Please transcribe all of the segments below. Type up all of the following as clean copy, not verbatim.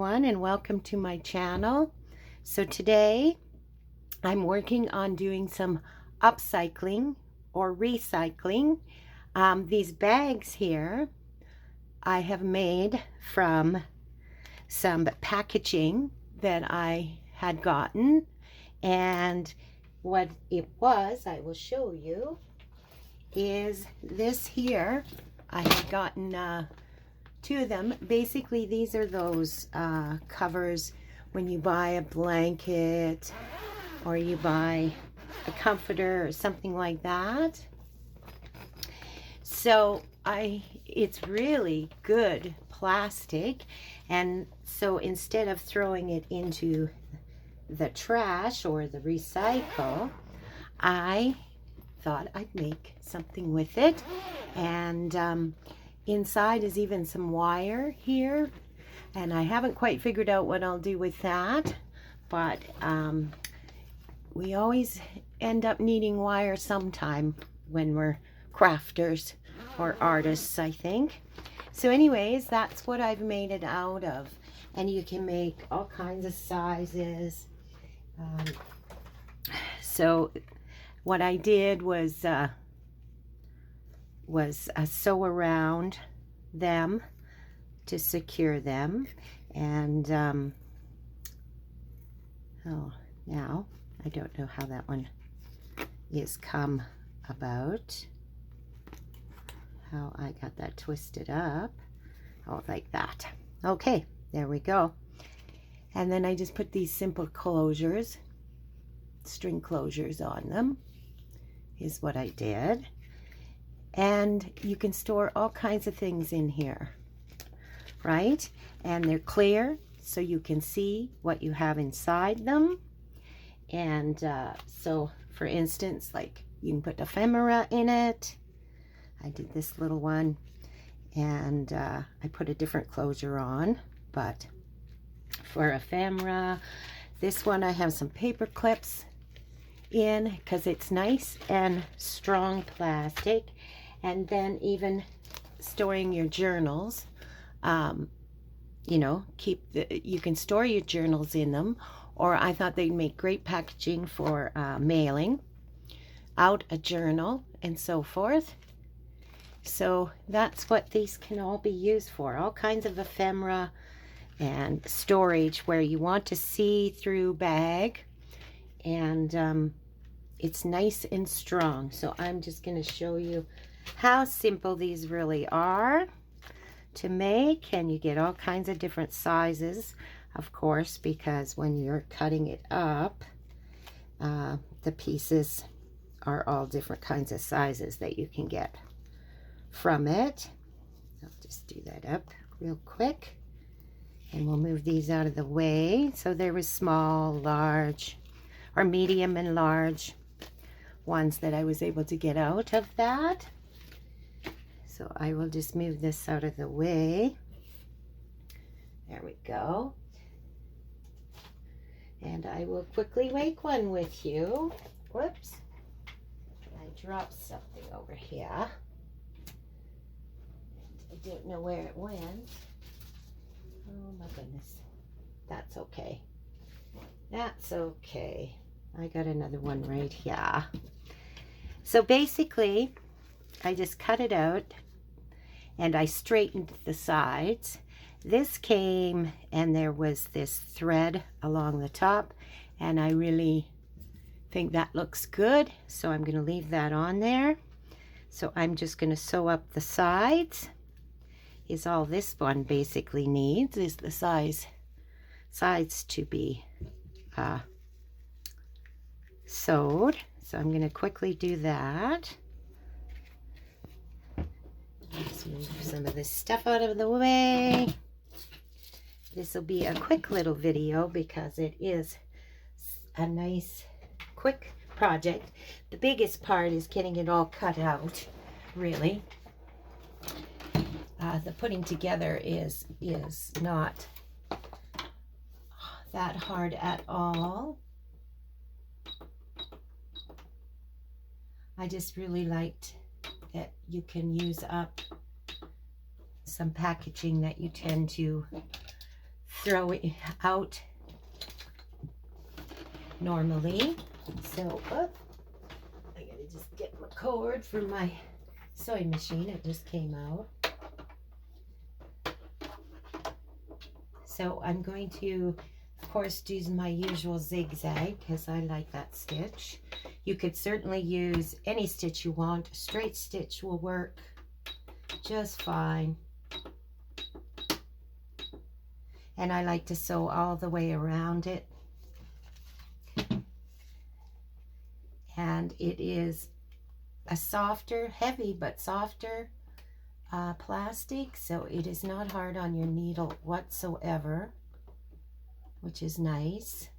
everyone, and welcome to my channel. So today I'm working on doing some upcycling or recycling. These bags here I have made from some packaging that I had gotten, and what it was, I will show you, is this here. I had gotten two of them. Basically, these are those covers when you buy a blanket or you buy a comforter or something like that. So it's really good plastic, and so instead of throwing it into the trash or the recycle, I thought I'd make something with it. And inside is even some wire here, and I haven't quite figured out what I'll do with that, but we always end up needing wire sometime when we're crafters or artists, I think. So anyways, that's what I've made it out of, and you can make all kinds of sizes. So what I did was sew around them to secure them, and now I don't know how that one is come about, how I got that twisted up. Oh, like that. Okay, there we go. And then I just put these simple closures, string closures on them, is what I did. And you can store all kinds of things in here, right? And they're clear, so you can see what you have inside them. And so, for instance, like you can put ephemera in it. I did this little one, and I put a different closure on, but for ephemera, this one I have some paper clips in because it's nice and strong plastic. And then even storing your journals, you know, you can store your journals in them, or I thought they'd make great packaging for mailing out a journal and so forth. So that's what these can all be used for, all kinds of ephemera and storage where you want to see through bag, and it's nice and strong. So I'm just going to show you how simple these really are to make, and you get all kinds of different sizes, of course, because when you're cutting it up, the pieces are all different kinds of sizes that you can get from it. I'll just do that up real quick, and we'll move these out of the way. So there was small, large, or medium and large ones that I was able to get out of that. So I will just move this out of the way. There we go. And I will quickly make one with you. Whoops. I dropped something over here. I don't know where it went. Oh my goodness. That's okay. That's okay. I got another one right here. So basically, I just cut it out and I straightened the sides. This came, and there was this thread along the top, and I really think that looks good, so I'm going to leave that on there. So I'm just going to sew up the sides, is all this one basically needs, is the sides to be sewed. So I'm going to quickly do that. Let's move some of this stuff out of the way. This will be a quick little video because it is a nice quick project. The biggest part is getting it all cut out, really. The putting together is not that hard at all. I just really liked that you can use up some packaging that you tend to throw it out normally. So, I gotta just get my cord from my sewing machine. It just came out. So I'm going to, of course, use my usual zigzag because I like that stitch. You could certainly use any stitch you want. A straight stitch will work just fine. And I like to sew all the way around it. And it is a softer, heavy but softer plastic, so it is not hard on your needle whatsoever, which is nice.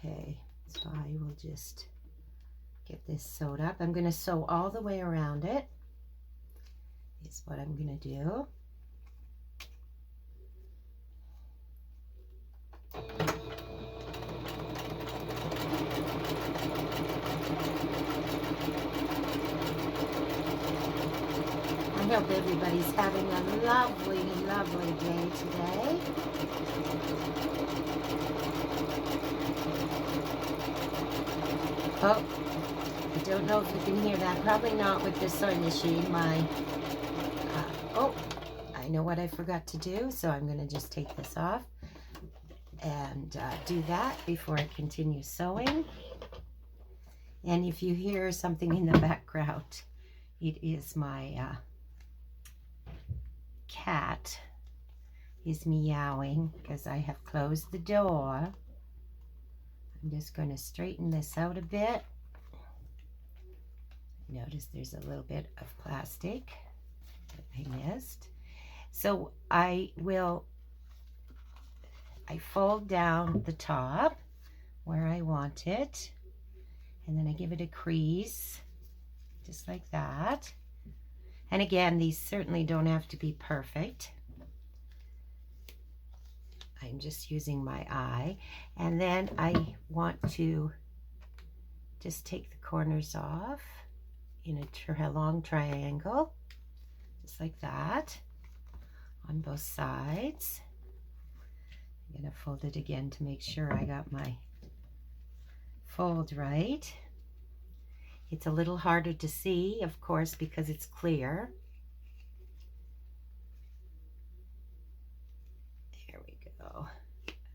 Okay, so I will just get this sewed up. I'm going to sew all the way around it, is what I'm going to do. I hope everybody's having a lovely, lovely day today. Oh, I don't know if you can hear that. Probably not with this sewing machine. Oh, I know what I forgot to do, so I'm going to just take this off and do that before I continue sewing. And if you hear something in the background, it is my cat is meowing because I have closed the door. I'm just going to straighten this out a bit. Notice there's a little bit of plastic that I missed. So I fold down the top where I want it, and then I give it a crease just like that. And again, these certainly don't have to be perfect. I'm just using my eye. And then I want to just take the corners off in a long triangle, just like that, on both sides. I'm going to fold it again to make sure I got my fold right. It's a little harder to see, of course, because it's clear. There we go.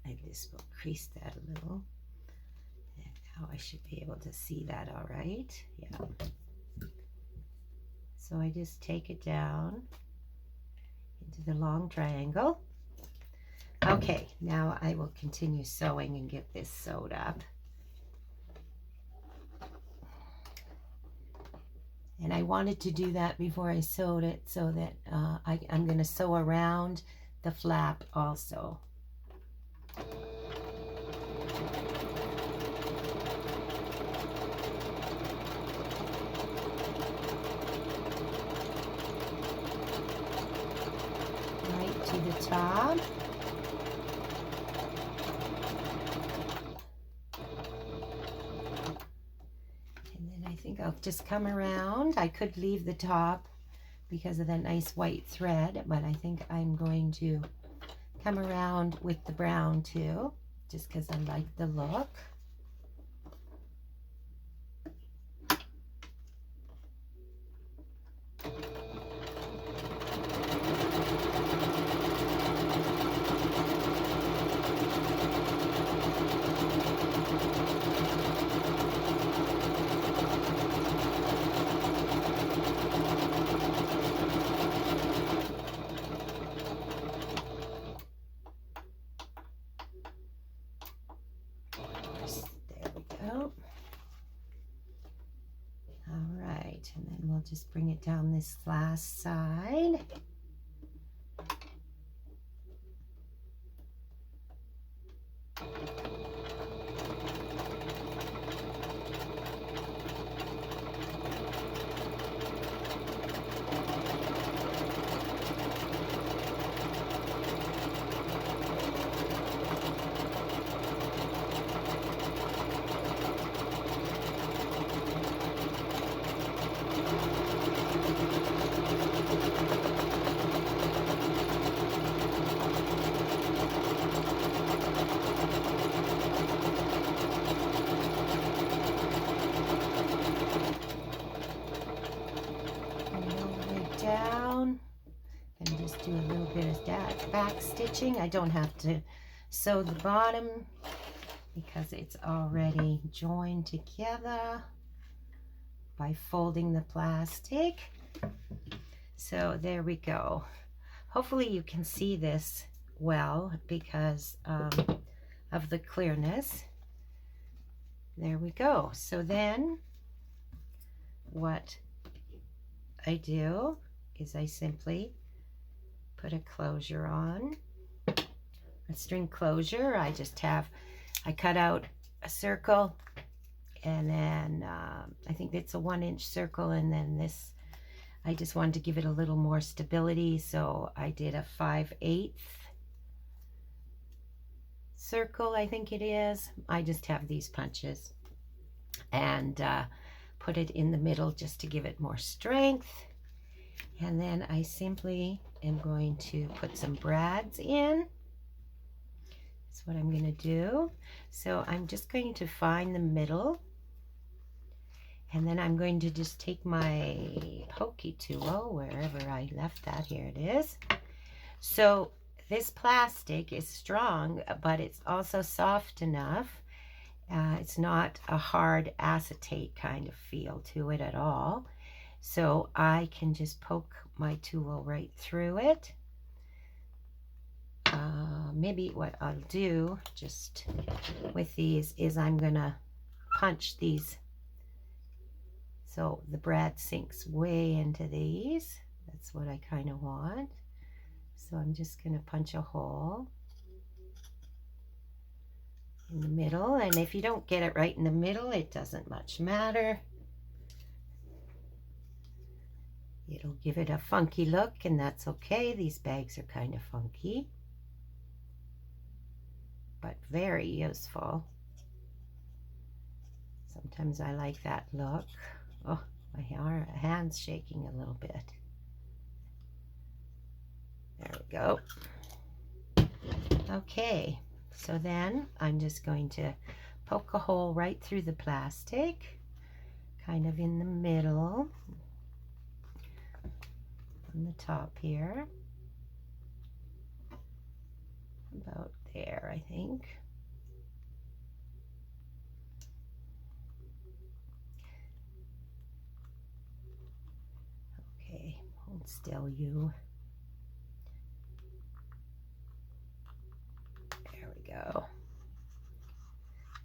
I just will crease that a little. And now I should be able to see that all right. Yeah. So I just take it down into the long triangle. Okay, now I will continue sewing and get this sewed up. And I wanted to do that before I sewed it so that I'm going to sew around the flap also. Right to the top. I'll just come around. I could leave the top because of that nice white thread, but I think I'm going to come around with the brown too, just because I like the look. And then we'll just bring it down this last side. down and just do a little bit of back stitching. I don't have to sew the bottom because it's already joined together by folding the plastic. So there we go. Hopefully you can see this well because of the clearness. There we go. So then what I do is I simply put a closure on, a string closure. I cut out a circle, and then I think it's a 1-inch circle, and then this, I just wanted to give it a little more stability, so I did a 5/8 circle, I think it is. I just have these punches, and put it in the middle just to give it more strength. And then I simply am going to put some brads in. That's what I'm going to do. So I'm just going to find the middle, and then I'm going to just take my pokey tool, wherever I left that, here it is. So this plastic is strong, but it's also soft enough. It's not a hard acetate kind of feel to it at all. So I can just poke my tool right through it. Maybe what I'll do just with these is I'm gonna punch these so the brad sinks way into these. That's what I kind of want. So I'm just gonna punch a hole in the middle, and if you don't get it right in the middle, it doesn't much matter. It'll give it a funky look, and that's okay. These bags are kind of funky, but very useful. Sometimes I like that look. Oh, my hand's shaking a little bit. There we go. Okay, so then I'm just going to poke a hole right through the plastic, kind of in the middle, on the top here. About there, I think. Okay, hold still, you. There we go.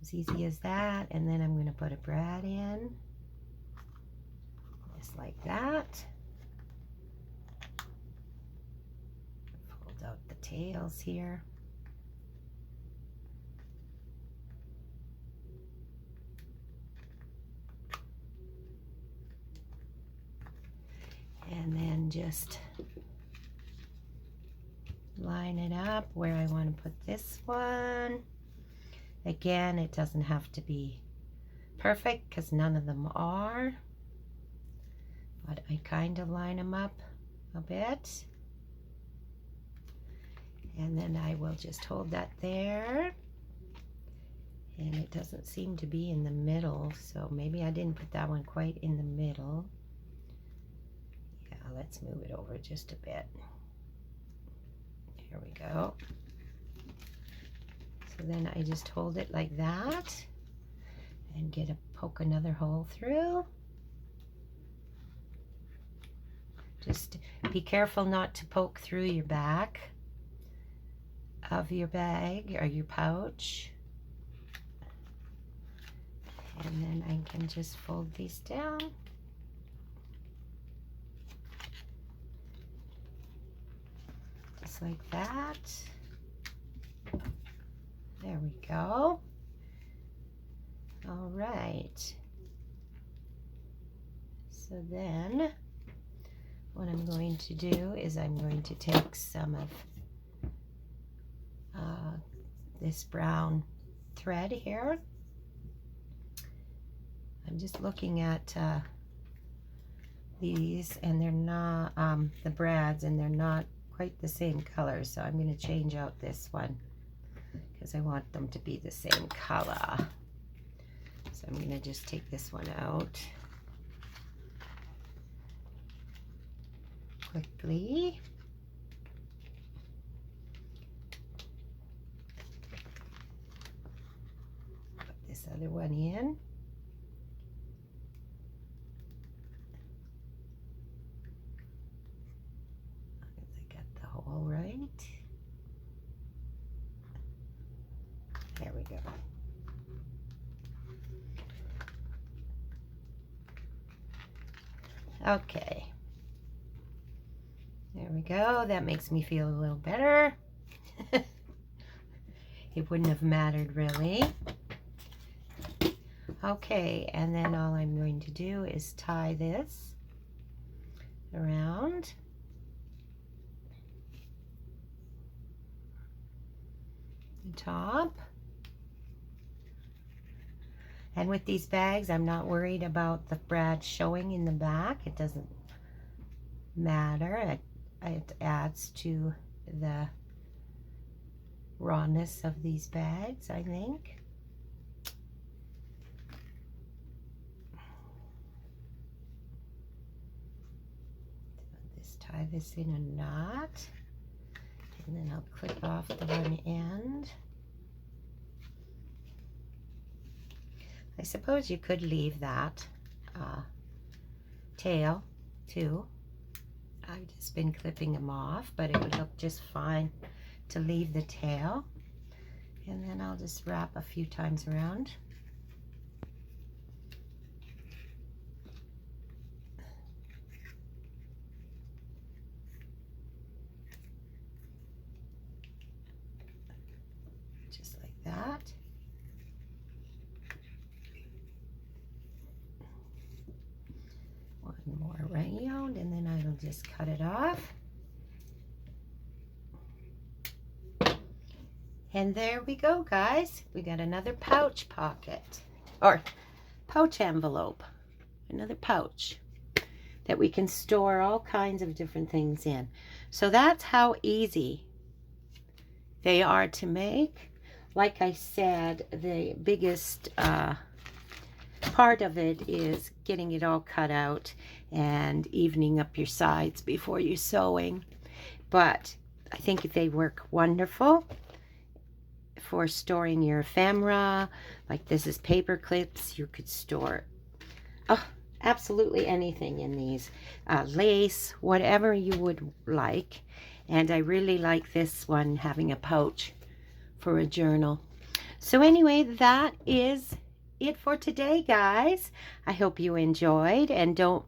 As easy as that. And then I'm going to put a brad in, just like that. Fold out the tails here. And then just line it up where I want to put this one. Again, it doesn't have to be perfect because none of them are, but I kind of line them up a bit. And then I will just hold that there. And it doesn't seem to be in the middle, so maybe I didn't put that one quite in the middle. Yeah, let's move it over just a bit. Here we go. So then I just hold it like that and poke another hole through. Just be careful not to poke through your back of your bag or your pouch. And then I can just fold these down. Just like that. There we go. All right. So then what I'm going to do is I'm going to take some of this brown thread here. I'm just looking at these, and they're not the brads, and they're not quite the same color, so I'm going to change out this one because I want them to be the same color. So I'm going to just take this one out. quickly. Put this other one in. I got the hole right. There we go. Okay. There we go. That makes me feel a little better. It wouldn't have mattered really. Okay, and then all I'm going to do is tie this around. The top. And with these bags, I'm not worried about the brad showing in the back. It doesn't matter. It adds to the rawness of these bags, I think. Just tie this in a knot, and then I'll clip off the one end. I suppose you could leave that tail too. I've just been clipping them off, but it would look just fine to leave the tail. And then I'll just wrap a few times around. Just like that. One more round, and then I will just cut it off. And there we go, guys. We got another pouch pocket, or pouch envelope, another pouch that we can store all kinds of different things in. So that's how easy they are to make. Like I said, the biggest part of it is getting it all cut out and evening up your sides before you're sewing. But I think they work wonderful for storing your ephemera. Like this is paper clips. You could store absolutely anything in these. Lace, whatever you would like. And I really like this one, having a pouch for a journal. So anyway, that is it for today, guys. I hope you enjoyed, and don't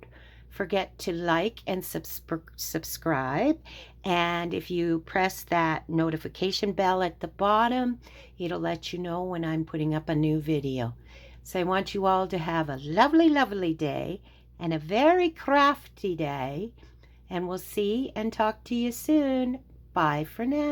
forget to like and subscribe. And if you press that notification bell at the bottom, it'll let you know when I'm putting up a new video. So I want you all to have a lovely, lovely day and a very crafty day. And we'll see and talk to you soon. Bye for now.